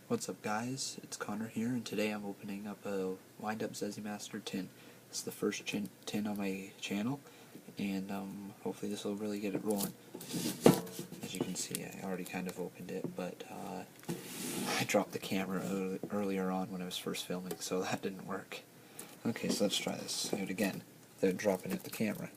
What's up guys, it's Connor here, and today I'm opening up a wind-up zenmaister tin. It's the first tin on my channel, and hopefully this will really get it rolling. As you can see, I already kind of opened it, but I dropped the camera earlier on when I was first filming, so that didn't work. Okay, so let's try this out again, without dropping out the camera.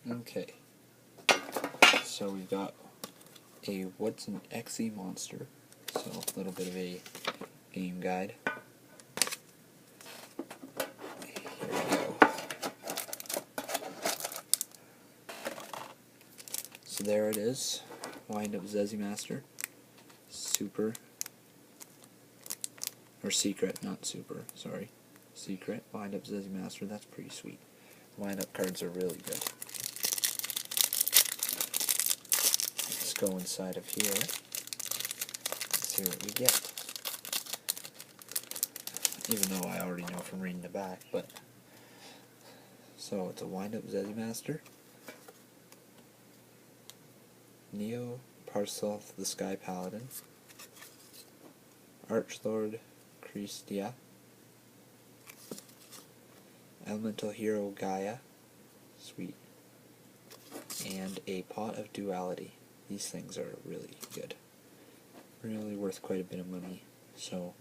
Okay, so we've got a What's an XE Monster, so a little bit of a game guide. Here we go. So there it is, wind-up zenmaister, super, or secret, not super, sorry, secret, wind-up zenmaister. That's pretty sweet. Wind-up cards are really good. Let's go inside of here. Let's see what we get. Even though I already know from reading the back, but so it's a wind-up zenmaister. Neo Parselth the Sky Paladin. Archlord Christia. Elemental Hero Gaia. Sweet. And a Pot of Duality. These things are really good. Really worth quite a bit of money. So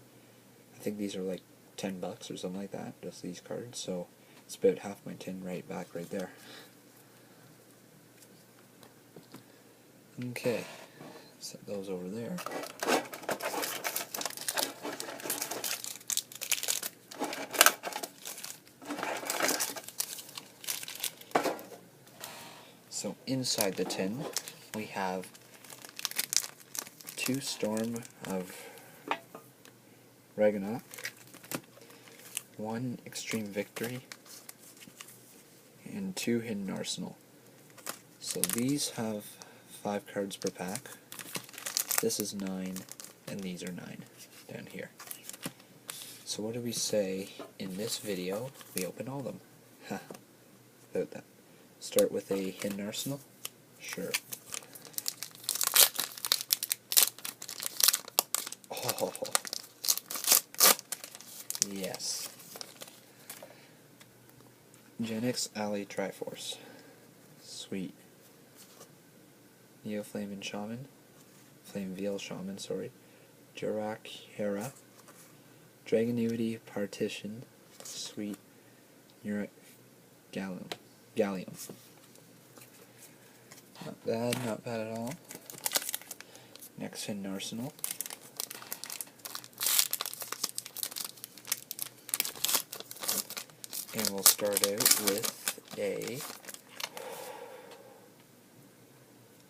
I think these are like $10 or something like that, just these cards. So it's about half my tin right there. Okay, set those over there. So inside the tin, we have 2 Storm of Ragnarok, 1 Extreme Victory, and 2 Hidden Arsenal. So these have 5 cards per pack. This is 9, and these are 9 down here. So what do we say in this video? We open all of them. Ha! About that. Start with a Hidden Arsenal? Sure. Oh! Yes. Genix Ally Triforce. Sweet. Neo Flame and Shaman. Flame Veil Shaman, sorry. Jurak Hera. Dragonuity Partition. Sweet. Nurik Gallium. Not bad at all. Next, Hidden Arsenal. And we'll start out with a...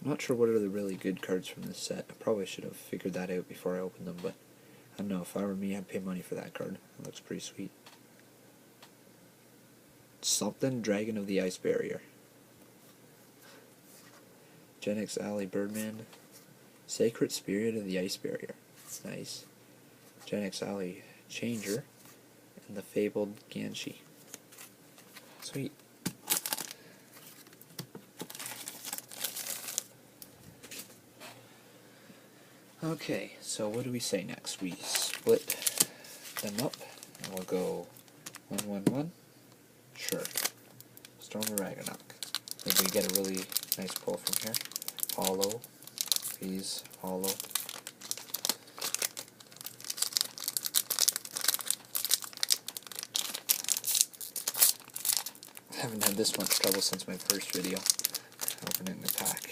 I'm not sure what are the really good cards from this set. I probably should have figured that out before I opened them, but I don't know, if I were me, I'd pay money for that card. It looks pretty sweet. Something Dragon of the Ice Barrier. Genix Ally Birdman. Sacred Spirit of the Ice Barrier. Nice. Genix Ally Changer. And the Fabled Ganshi. Sweet. Okay, so what do we say next? We split them up, and we'll go 1, 1, 1. Sure. Storm of Ragnarok. Maybe we get a really nice pull from here. Hollow. Please, hollow. I haven't had this much trouble since my first video. Opening the pack.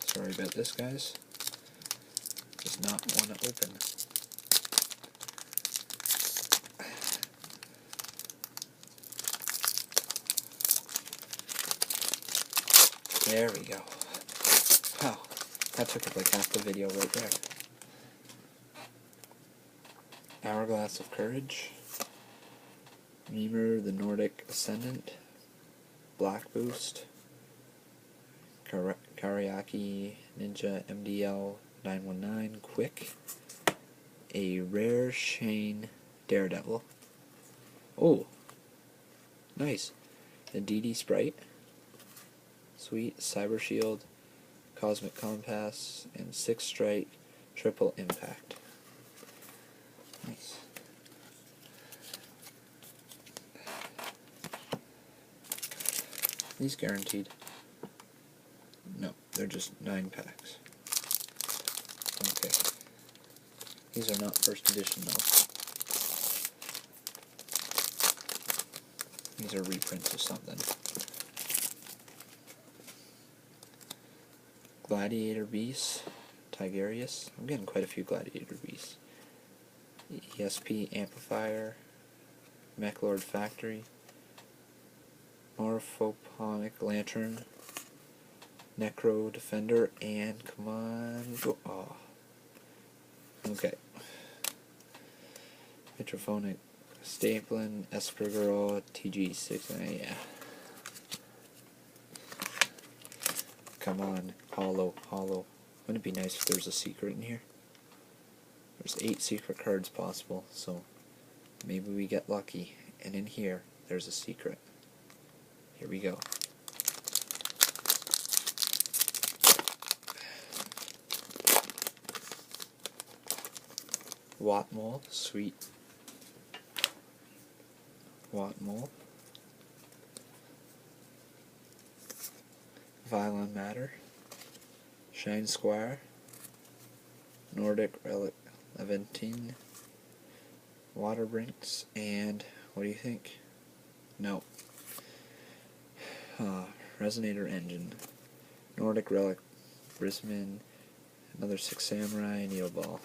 Sorry about this, guys. Does not want to open. There we go. Wow, that took up like half the video right there. Hourglass of Courage. Mimir the Nordic Ascendant. Black Boost. Kariaki Ninja MDL 919 Quick, a rare Shane Daredevil. Oh, nice. A DD Sprite. Sweet. Cyber Shield, Cosmic Compass, and 6 Strike, Triple Impact. Nice. These guaranteed? No, they're just 9 packs. Okay. These are not first edition though. These are reprints of something. Gladiator Beast, Tigerius. I'm getting quite a few Gladiator Beasts. ESP Amplifier, Mechlord Factory, Morphoponic Lantern, Necro Defender, and come on, go. Oh. Okay. Metrophonic Stapling, Esper Girl, TG6, yeah. Come on, hollow. Wouldn't it be nice if there was a secret in here? There's 8 secret cards possible, so maybe we get lucky. And in here, there's a secret. Here we go. Wattmole, sweet. Wattmole. Violent Matter. Shine Squire. Nordic Relic Levantine. Waterbrinks, and what do you think? No. Resonator Engine. Nordic Relic Brisbane. Another 6 Samurai, Neo Ball.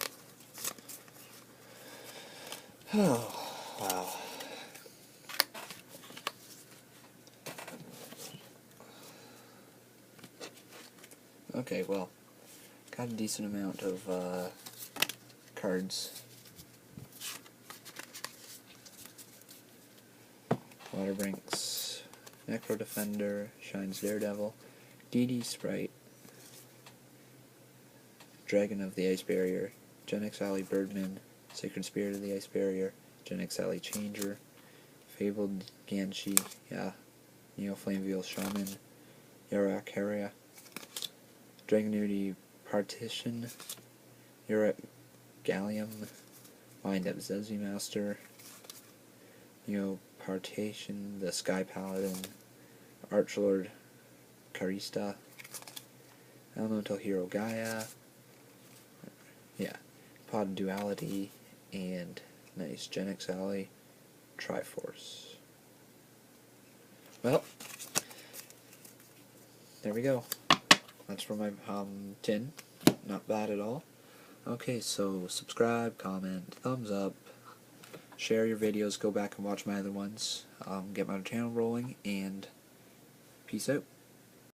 Oh, wow. Okay, well, got a decent amount of cards. Waterbrinks, Necro Defender, Shines Daredevil, DD Sprite, Dragon of the Ice Barrier, Gen X Alley Birdman, Sacred Spirit of the Ice Barrier, Gen X Alley Changer, Fabled Ganshi, yeah, Neo Flameveil Shaman, Yarak Heria, Dragonity Partition, Yarak Gallium, Wind-Up Zenmaister, Neo Partition, the Sky Paladin, Archlord Karista, Elemental Hero Gaia, yeah, Pod Duality, and nice Gen X Alley Triforce. Well, there we go. That's for my tin. Not bad at all. Okay, so subscribe, comment, thumbs up, share your videos, go back and watch my other ones, get my channel rolling, and peace out.